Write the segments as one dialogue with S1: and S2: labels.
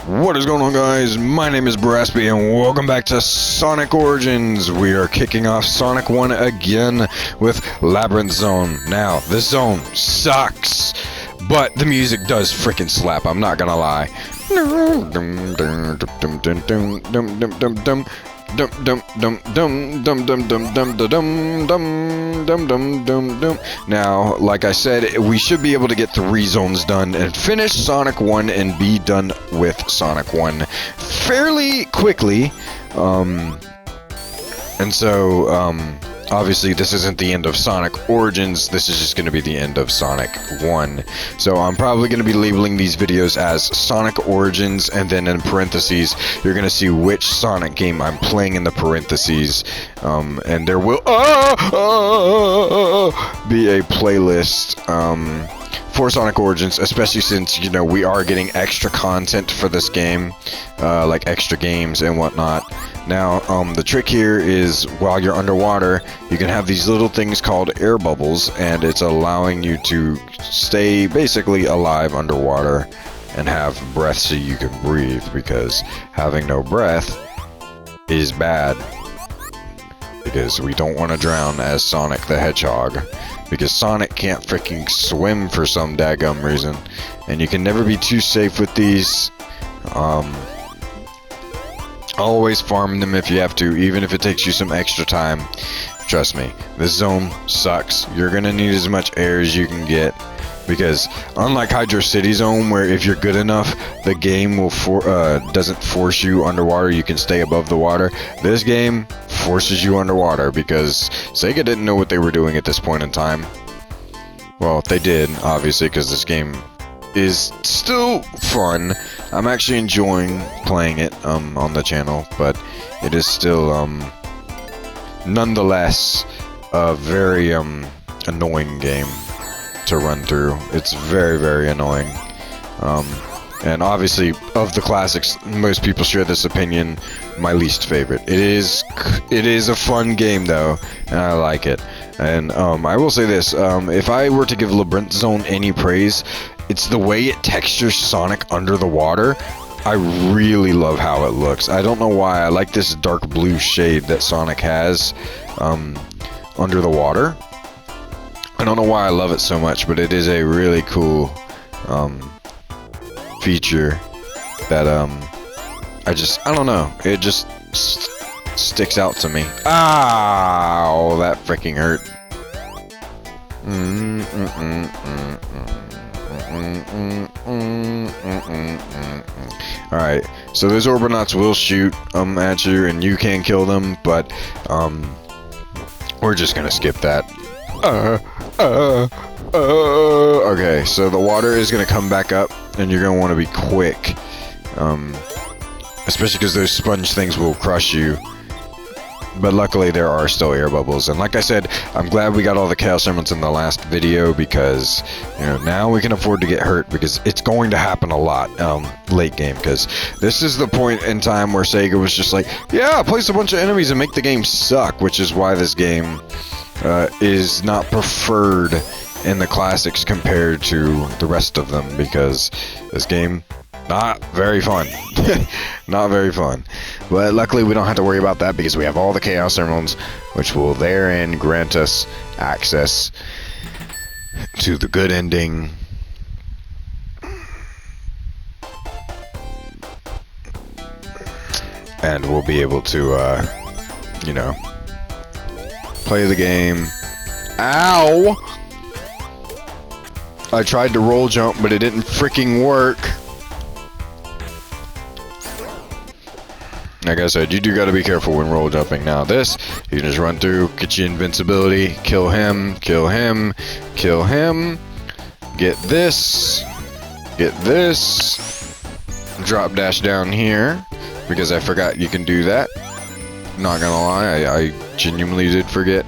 S1: What is going on, guys? My name is Braspy and welcome back to Sonic Origins. We are kicking off Sonic 1 again with Labyrinth Zone. Now, this zone sucks, but the music does freaking slap, I'm not gonna lie. Now, like I said, we should be able to get 3 zones done and finish Sonic 1 and be done with Sonic 1 fairly quickly. Obviously this isn't the end of Sonic Origins, this is just going to be the end of Sonic 1. So I'm probably going to be labeling these videos as Sonic Origins, and then in parentheses you're going to see which Sonic game I'm playing in the parentheses, and there will be a playlist for Sonic Origins, especially since, you know, we are getting extra content for this game, like extra games and whatnot. Now, the trick here is while you're underwater, you can have these little things called air bubbles, and it's allowing you to stay basically alive underwater and have breath so you can breathe, because having no breath is bad, because we don't want to drown as Sonic the Hedgehog, because Sonic can't freaking swim for some daggum reason, and you can never be too safe with these. Always farm them if you have to, even if it takes you some extra time. Trust me, this zone sucks. You're gonna need as much air as you can get, because unlike Hydro City Zone, where if you're good enough, the game will doesn't force you underwater, you can stay above the water. This game forces you underwater, because Sega didn't know what they were doing at this point in time. Well, they did, obviously, because this game is still fun. I'm actually enjoying playing it on the channel, but it is still nonetheless a very annoying game to run through. It's very, very annoying. And obviously, of the classics, most people share this opinion, my least favorite. It is a fun game though, and I like it. And I will say this, if I were to give Labyrinth Zone any praise, it's the way it textures Sonic under the water. I really love how it looks. I don't know why, I like this dark blue shade that Sonic has under the water. I don't know why I love it so much, but it is a really cool feature that I don't know, it just sticks out to me. Ow, that freaking hurt. Alright, so those Orbinauts will shoot at you and you can kill them, but we're just gonna skip that. Okay, so the water is gonna come back up and you're gonna want to be quick, especially because those sponge things will crush you. But luckily there are still air bubbles, and like I said, I'm glad we got all the Chaos Emeralds in the last video, because, you know, now we can afford to get hurt, because it's going to happen a lot late game, because this is the point in time where Sega was just like, yeah, place a bunch of enemies and make the game suck, which is why this game is not preferred in the classics compared to the rest of them, because this game, not very fun. Not very fun. But luckily we don't have to worry about that, because we have all the Chaos Emeralds, which will therein grant us access to the good ending. And we'll be able to, you know, play the game. Ow! I tried to roll jump, but it didn't freaking work. Like I said, you do gotta be careful when roll jumping. Now this, you can just run through, get your invincibility, kill him, kill him, kill him, get this, drop dash down here, because I forgot you can do that. Not gonna lie, I genuinely did forget.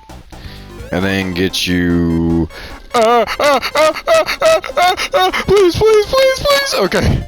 S1: And then get you... please, please, please, please! Okay.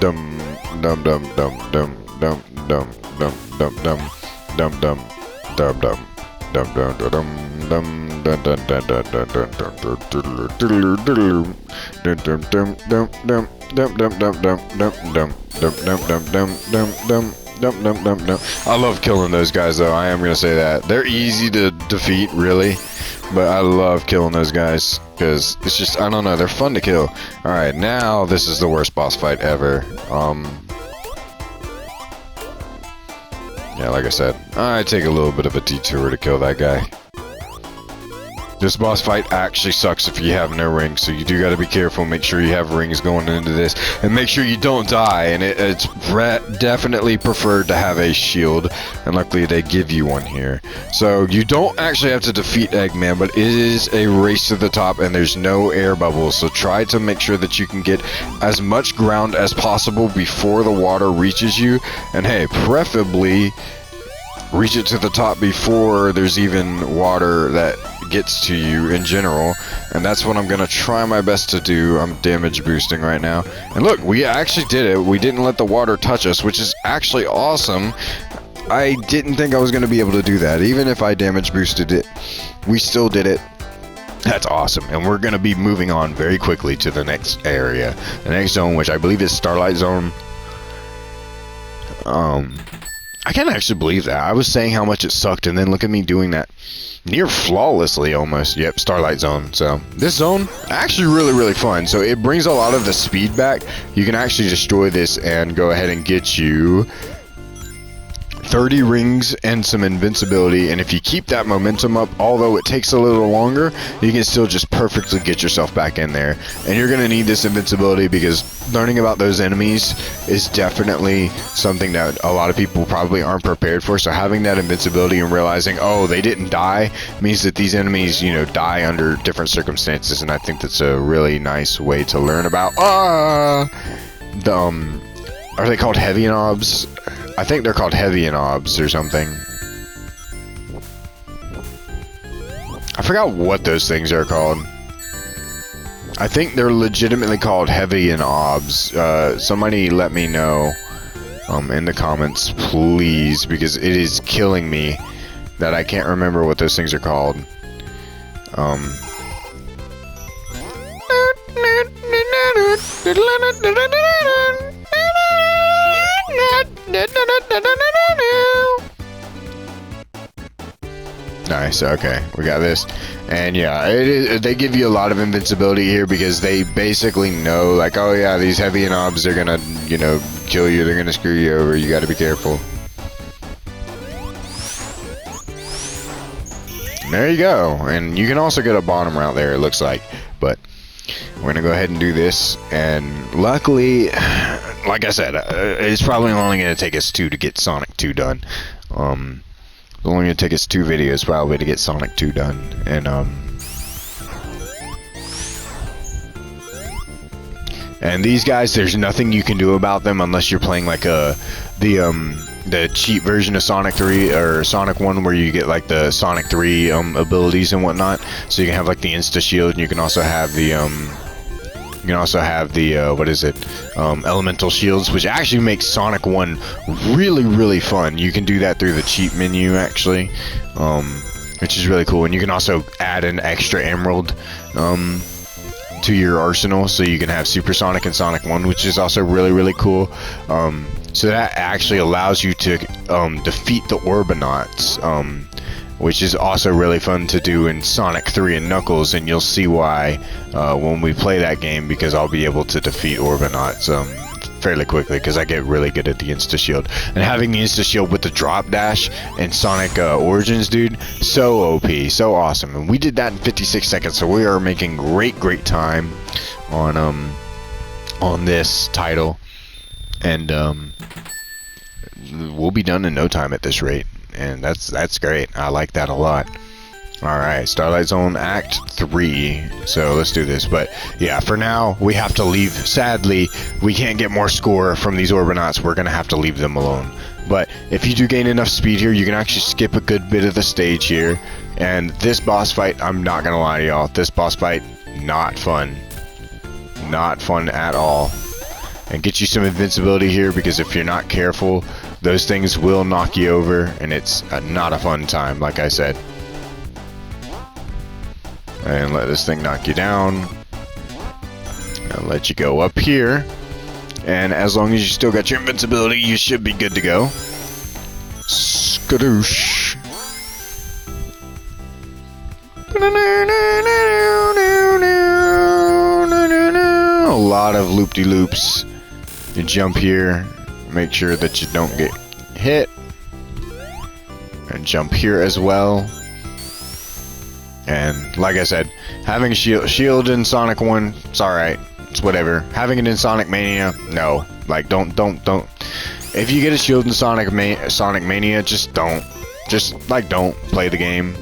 S1: dum dum dum dum dum dum dum dum dum dum dum dum dum dum dum dum dum dum dun dun dun dun dun dun dun dun dun dum dum dum dum dum dum dum dum dum dum dum dum dum dum dum dum dum dum dum. I love killing those guys though. I am gonna say that they're easy to defeat, really, but I love killing those guys because it's just, I don't know, they're fun to kill. All right, now this is the worst boss fight ever. Yeah, like I said, I take a little bit of a detour to kill that guy. This boss fight actually sucks if you have no rings, so you do got to be careful. Make sure you have rings going into this, and make sure you don't die. And it's definitely preferred to have a shield, and luckily they give you one here. So you don't actually have to defeat Eggman, but it is a race to the top, and there's no air bubbles. So try to make sure that you can get as much ground as possible before the water reaches you, and hey, preferably reach it to the top before there's even water that gets to you in general, and that's what I'm gonna try my best to do. I'm damage boosting right now, and look, we actually did it. We didn't let the water touch us, which is actually awesome. I didn't think I was gonna be able to do that. Even if I damage boosted it, we still did it. That's awesome, and we're gonna be moving on very quickly to the next area, the next zone, which I believe is Starlight Zone. I can't actually believe that. I was saying how much it sucked, and then look at me doing that near flawlessly almost. Yep, Starlight Zone. So this zone actually really fun. So it brings a lot of the speed back. You can actually destroy this and go ahead and get you 30 rings and some invincibility, and if you keep that momentum up, although it takes a little longer, you can still just perfectly get yourself back in there. And you're gonna need this invincibility because learning about those enemies is definitely something that a lot of people probably aren't prepared for. So having that invincibility and realizing, oh, they didn't die, means that these enemies, you know, die under different circumstances, and I think that's a really nice way to learn about. Are they called heavy knobs? I think they're called heavy knobs or something. I forgot what those things are called. I think they're legitimately called heavy knobs. Somebody let me know in the comments, please, because it is killing me that I can't remember what those things are called. Nice, okay, we got this. And yeah, they give you a lot of invincibility here because they basically know, like, oh yeah, these heavy knobs are gonna, you know, kill you, they're gonna screw you over, you gotta be careful. And there you go, and you can also get a bottom route there, it looks like, but we're gonna go ahead and do this, and luckily, like I said, it's probably only gonna take us 2 to get Sonic 2 done. It's only gonna take us 2 videos probably to get Sonic 2 done, and these guys, there's nothing you can do about them unless you're playing like the cheap version of Sonic 3 or Sonic 1, where you get like the Sonic 3 abilities and whatnot. So you can have like the Insta Shield, and you can also have the what is it, elemental shields, which actually makes Sonic 1 really fun. You can do that through the cheat menu actually, which is really cool. And you can also add an extra emerald to your arsenal, so you can have Super Sonic and Sonic 1, which is also really cool. So that actually allows you to defeat the Orbinauts, which is also really fun to do in Sonic 3 and Knuckles, and you'll see why when we play that game, because I'll be able to defeat Orbinauts fairly quickly, because I get really good at the Insta Shield. And having the Insta Shield with the drop dash and Sonic Origins, dude, so OP, so awesome. And we did that in 56 seconds, so we are making great time on this title, and we'll be done in no time at this rate. And that's great. I like that a lot. Alright, Starlight Zone Act 3. So let's do this. But yeah, for now, we have to leave. Sadly, we can't get more score from these Orbinauts. We're going to have to leave them alone. But if you do gain enough speed here, you can actually skip a good bit of the stage here. And this boss fight, I'm not going to lie to y'all, this boss fight, not fun. Not fun at all. and get you some invincibility here, because if you're not careful, those things will knock you over, and it's not a fun time, like I said. And let this thing knock you down. I'll let you go up here. And as long as you still got your invincibility, you should be good to go. Skadoosh. A lot of loop-de-loops. You jump here, make sure that you don't get hit. And jump here as well. And like I said, having a shield in Sonic 1, it's alright. It's whatever. Having it in Sonic Mania, no. Like, don't. If you get a shield in Sonic Mania, just don't. Just, like, don't play the game.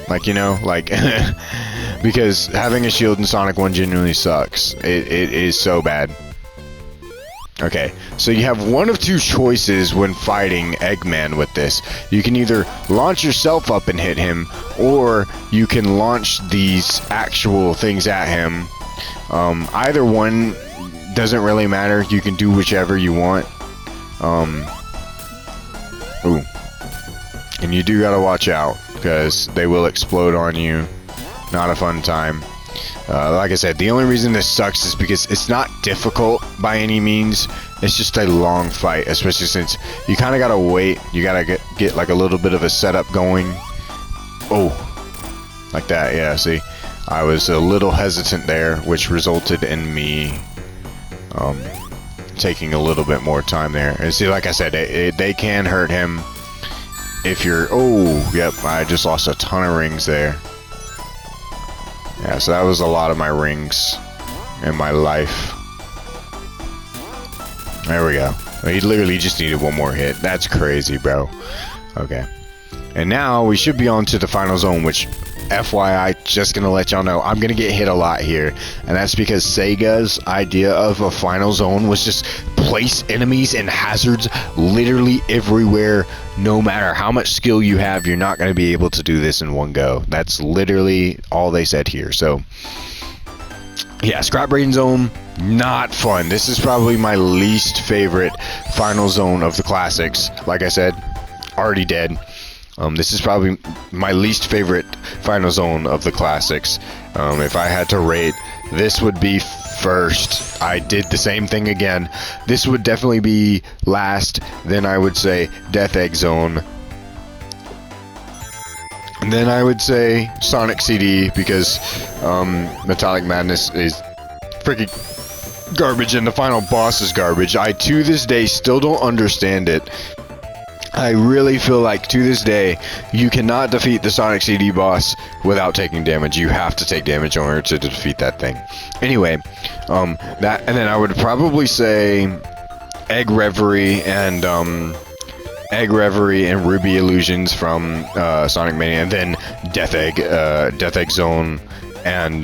S1: Like, you know, like, because having a shield in Sonic 1 genuinely sucks. It is so bad. Okay, so you have one of two choices when fighting Eggman with this. You can either launch yourself up and hit him, or you can launch these actual things at him. Either one doesn't really matter. You can do whichever you want. Ooh. And you do gotta watch out, because they will explode on you. Not a fun time. Like I said, the only reason this sucks is because it's not difficult by any means. It's just a long fight, especially since you kind of gotta wait. You gotta get like a little bit of a setup going. Oh, like that. Yeah, see, I was a little hesitant there, which resulted in me taking a little bit more time there. And see, like I said, they can hurt him if you're... Oh, yep, I just lost a ton of rings there. Yeah, so that was a lot of my rings in my life. There we go. He literally just needed one more hit. That's crazy, bro. Okay. And now we should be on to the final zone, which, FYI, just gonna let y'all know, I'm gonna get hit a lot here. And that's because Sega's idea of a final zone was just place enemies and hazards literally everywhere. No matter how much skill you have, you're not gonna be able to do this in one go. That's literally all they said here. So, yeah, Scrap Brain Zone, not fun. This is probably my least favorite final zone of the classics. Like I said, already dead. This is probably my least favorite final zone of the classics. If I had to rate, this would be first. I did the same thing again. This would definitely be last. Then I would say Death Egg Zone. And then I would say Sonic CD, because Metallic Madness is freaking garbage and the final boss is garbage. I, to this day, still don't understand it. I really feel like, to this day, you cannot defeat the Sonic CD boss without taking damage. You have to take damage in order to defeat that thing. Anyway, that, and then I would probably say Egg Reverie and Ruby Illusions from Sonic Mania, and then Death Egg Zone, and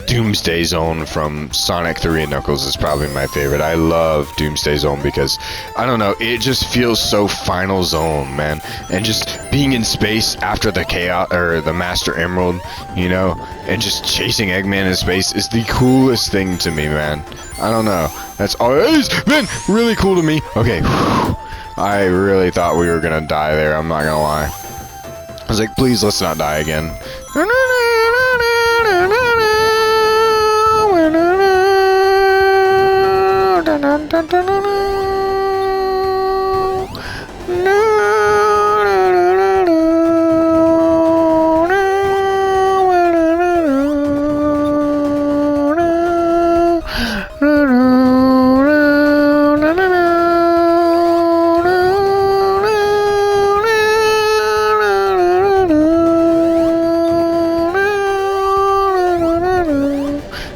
S1: Doomsday Zone from Sonic 3 and Knuckles is probably my favorite. I love Doomsday Zone because, I don't know, it just feels so Final Zone, man. And just being in space after the Chaos, or the Master Emerald, you know, and just chasing Eggman in space is the coolest thing to me, man. I don't know. That's always been really cool to me. Okay, whew. I really thought we were gonna die there, I'm not gonna lie. I was like, please, let's not die again.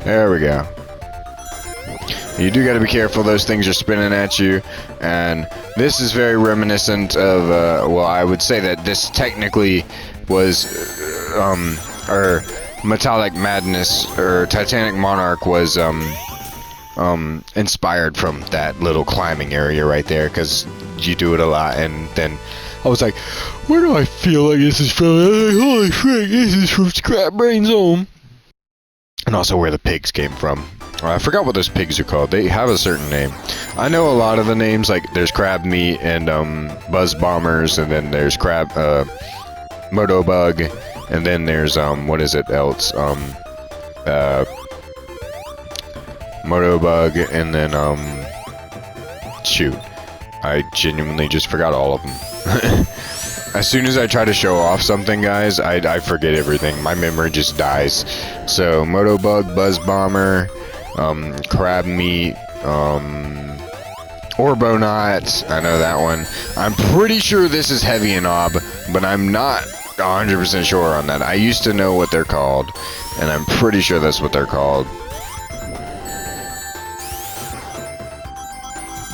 S1: There we go. You do gotta be careful, those things are spinning at you, and this is very reminiscent of, well, I would say that this technically was, or Metallic Madness, or Titanic Monarch was, inspired from that little climbing area right there, because you do it a lot, and then I was like, where do I feel like this is from? Holy frick, this is from Scrap Brain Zone. And And also where the pigs came from. I forgot what those pigs are called. They have a certain name. I know a lot of the names, like there's crab meat and buzz bombers, and then there's crab moto bug, and then there's what is it else? Moto bug, and then shoot, I genuinely just forgot all of them. As soon as I try to show off something, guys, I forget everything. My memory just dies. So moto bug, buzz bomber, crab meat, Orbonaut, I know that one. I'm pretty sure this is Heavy and Ob, but I'm not 100% sure on that. I used to know what they're called, and I'm pretty sure that's what they're called.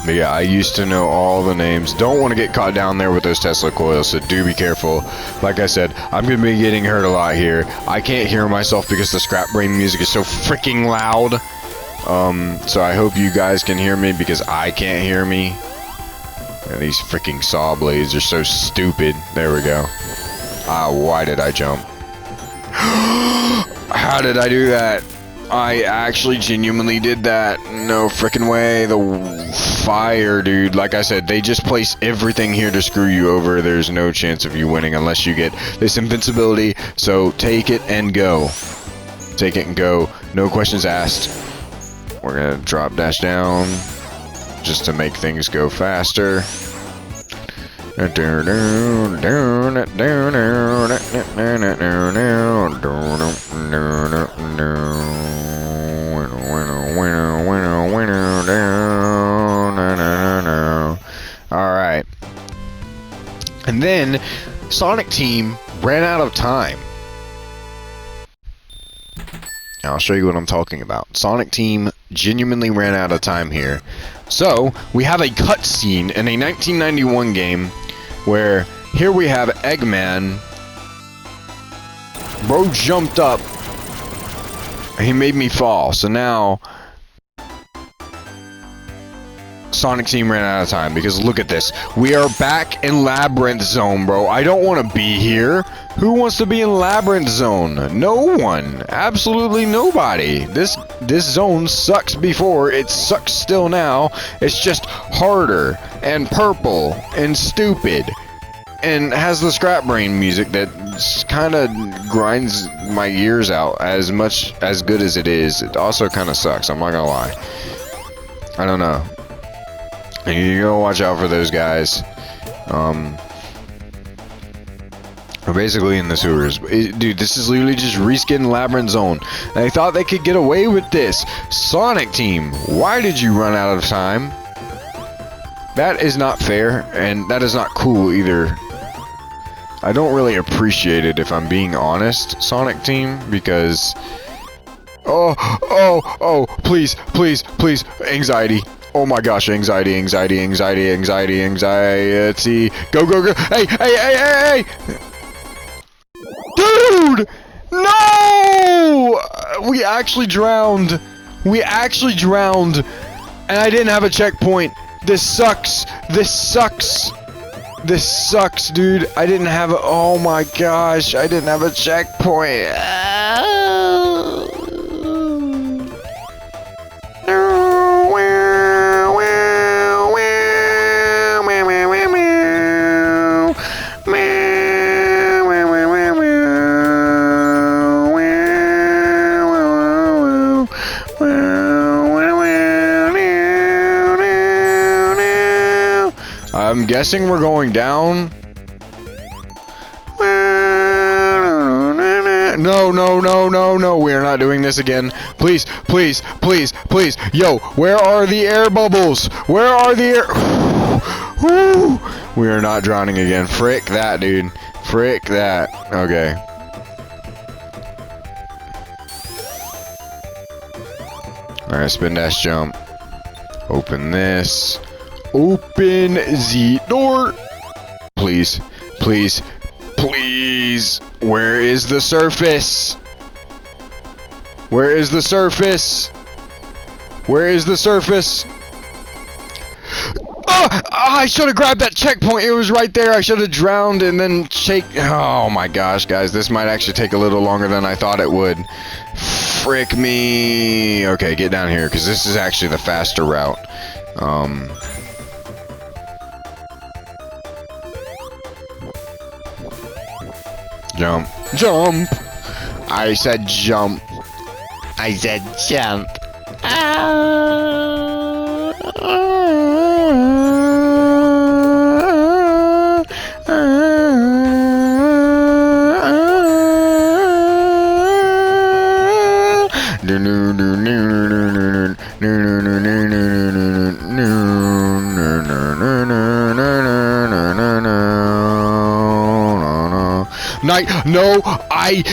S1: But yeah, I used to know all the names. Don't want to get caught down there with those Tesla coils, so do be careful. Like I said, I'm going to be getting hurt a lot here. I can't hear myself because the scrap brain music is so freaking loud. So I hope you guys can hear me because I can't hear me. And these freaking saw blades are so stupid. There we go. Ah, why did I jump? How did I do that? I actually genuinely did that. No freaking way. The fire, dude. Like I said, they just place everything here to screw you over. There's no chance of you winning unless you get this invincibility. So take it and go. Take it and go. No questions asked. We're gonna drop dash down just to make things go faster. Alright. And then Sonic Team ran out of time. Now I'll show you what I'm talking about. Sonic Team genuinely ran out of time here. So, we have a cutscene in a 1991 game where here we have Eggman. Bro jumped up. He made me fall. So now Sonic Team ran out of time because look at this. We are back in Labyrinth Zone, bro. I don't want to be here. Who wants to be in Labyrinth Zone? No one. Absolutely nobody. This zone sucks before. It sucks still now. It's just harder and purple and stupid and has the scrap brain music that kind of grinds my ears out as much as good as it is. It also kind of sucks. I'm not gonna lie. I don't know. You gotta watch out for those guys. We're basically in the sewers. Dude, this is literally just reskin Labyrinth Zone. And I thought they could get away with this. Sonic Team, why did you run out of time? That is not fair, and that is not cool either. I don't really appreciate it if I'm being honest, Sonic Team, because... Oh, please, please, please, anxiety. Oh my gosh, anxiety. Go, go, go. Hey! Dude! No! We actually drowned. And I didn't have a checkpoint. This sucks, dude. I didn't have a... Oh my gosh, I didn't have a checkpoint. I'm guessing we're going down. No. We're not doing this again. Please. Yo, where are the air bubbles? Where are the air... We are not drowning again. Frick that, dude. Frick that. Okay. Alright, spin dash jump. Open this. Open the door. Please. Where is the surface? I should have grabbed that checkpoint. It was right there. I should have drowned and then shake. Oh my gosh, guys. This might actually take a little longer than I thought it would. frick me. Okay, get down here, because this is actually the faster route. Jump. Jump! I said jump. I said jump. Night. No, I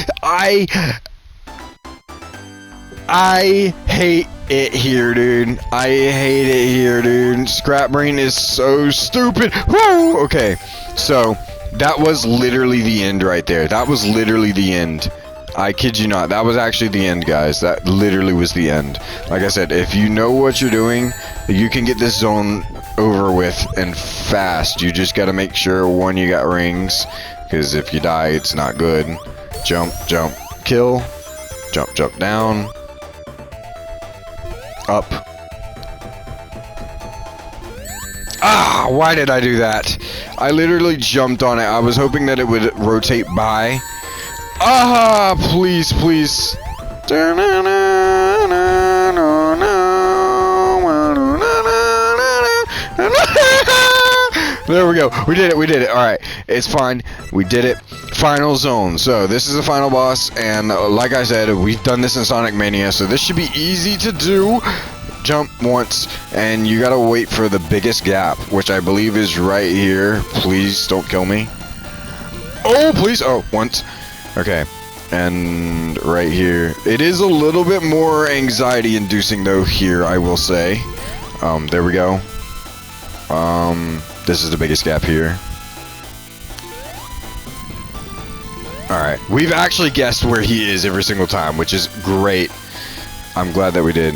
S1: hate it here, dude. I hate it here, dude. Scrap Brain is so stupid. Woo! Okay, so that was literally the end right there. That was literally the end. I kid you not. That was actually the end, guys. That literally was the end. Like I said, if you know what you're doing, you can get this zone over with and fast. You just gotta make sure, one, you got rings, because if you die, it's not good. Jump, jump, kill. Jump, jump down. Up. Ah, why did I do that? I literally jumped on it. I was hoping that it would rotate by. Ah, please, please. There we go. We did it. We did it. All right. It's fine. We did it. Final zone. So this is the final boss, and like I said, we've done this in Sonic Mania, so this should be easy to do. Jump once, and you gotta wait for the biggest gap, which I believe is right here. Please don't kill me. Oh, please. Oh, once. Okay. And right here. It is a little bit more anxiety inducing though here, I will say. There we go. This is the biggest gap here. Alright, we've actually guessed where he is every single time, which is great. I'm glad that we did.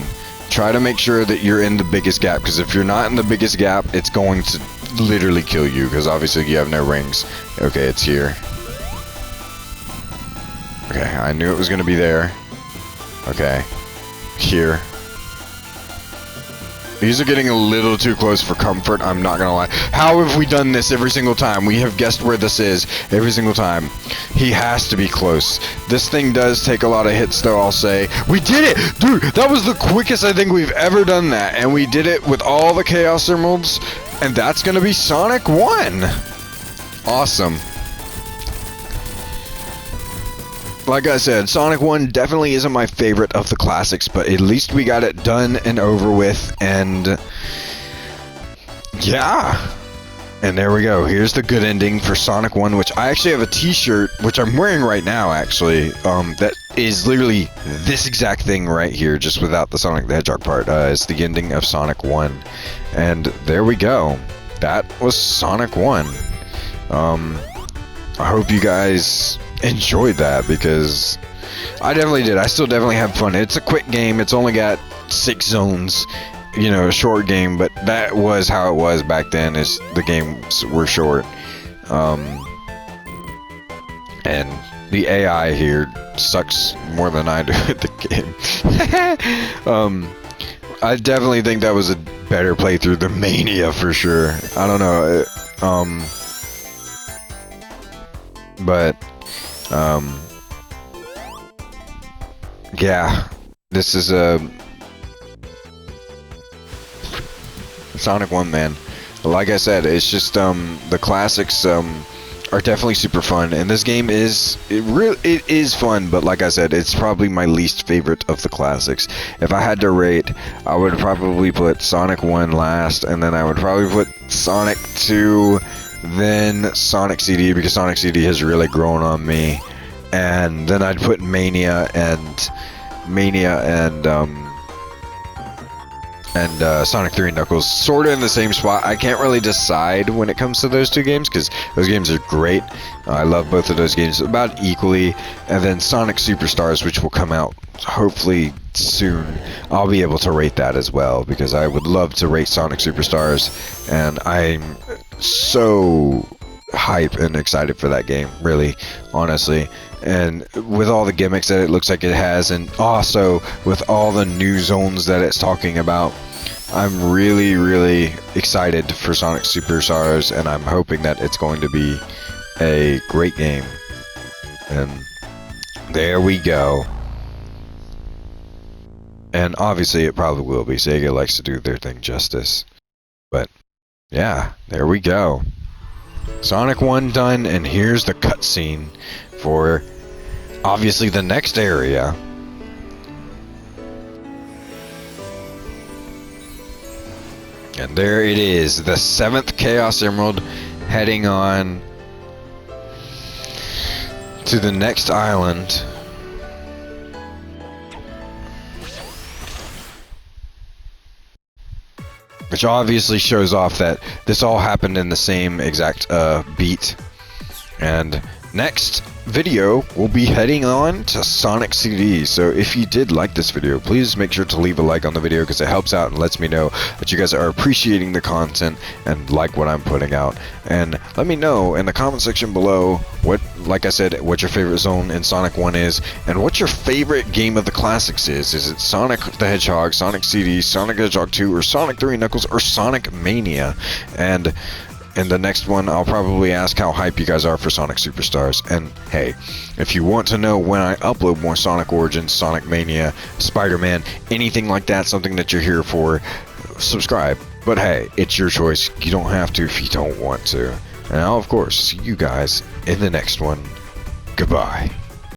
S1: Try to make sure that you're in the biggest gap, because if you're not in the biggest gap, it's going to literally kill you, because obviously you have no rings. Okay, it's here. Okay, I knew it was going to be there. Okay, here. These are getting a little too close for comfort, I'm not gonna lie. How have we done this every single time? We have guessed where this is every single time. He has to be close. This thing does take a lot of hits though, I'll say. We did it! Dude, that was the quickest I think we've ever done that. And we did it with all the Chaos Emeralds. And that's gonna be Sonic 1. Awesome. Like I said, Sonic 1 definitely isn't my favorite of the classics, but at least we got it done and over with, and yeah. And there we go. Here's the good ending for Sonic 1, which I actually have a t-shirt, which I'm wearing right now, actually, that is literally this exact thing right here, just without the Sonic the Hedgehog part. It's the ending of Sonic 1. And there we go. That was Sonic 1. I hope you guys enjoyed that, because I definitely did. I still definitely have fun. It's a quick game. It's only got 6 zones, you know, a short game, but that was how it was back then, is the games were short. And the AI here sucks more than I do at the game. I definitely think that was a better playthrough than Mania for sure. I don't know. But yeah, this is a Sonic 1, man. Like I said, it's just the classics are definitely super fun, and this game is it is fun, but like I said, it's probably my least favorite of the classics. If I had to rate, I would probably put Sonic 1 last, and then I would probably put Sonic 2, then Sonic CD, because Sonic CD has really grown on me, and then I'd put Mania and Sonic 3 and Knuckles sort of in the same spot. I can't really decide when it comes to those two games, because those games are great. I love both of those games about equally. And then Sonic Superstars, which will come out hopefully soon, I'll be able to rate that as well, because I would love to rate Sonic Superstars, and I'm so hype and excited for that game, really, honestly. And with all the gimmicks that it looks like it has, and also with all the new zones that it's talking about, I'm really, really excited for Sonic Superstars, and I'm hoping that it's going to be a great game. And there we go. And obviously it probably will be. Sega likes to do their thing justice. But yeah, there we go. Sonic 1 done, and here's the cutscene for obviously the next area. And there it is, the 7th Chaos Emerald, heading on to the next island. Which obviously shows off that this all happened in the same exact beat. And next video, we'll be heading on to Sonic CD. So if you did like this video, please make sure to leave a like on the video, because it helps out and lets me know that you guys are appreciating the content and like what I'm putting out. And let me know in the comment section below what, like I said, what your favorite zone in Sonic 1 is, and what your favorite game of the classics is. Is it Sonic the Hedgehog, Sonic CD, Sonic the Hedgehog 2, or Sonic 3 Knuckles, or Sonic Mania? And in the next one, I'll probably ask how hype you guys are for Sonic Superstars. And hey, if you want to know when I upload more Sonic Origins, Sonic Mania, Spider-Man, anything like that, something that you're here for, subscribe. But hey, it's your choice. You don't have to if you don't want to. And I'll, of course, see you guys in the next one. Goodbye.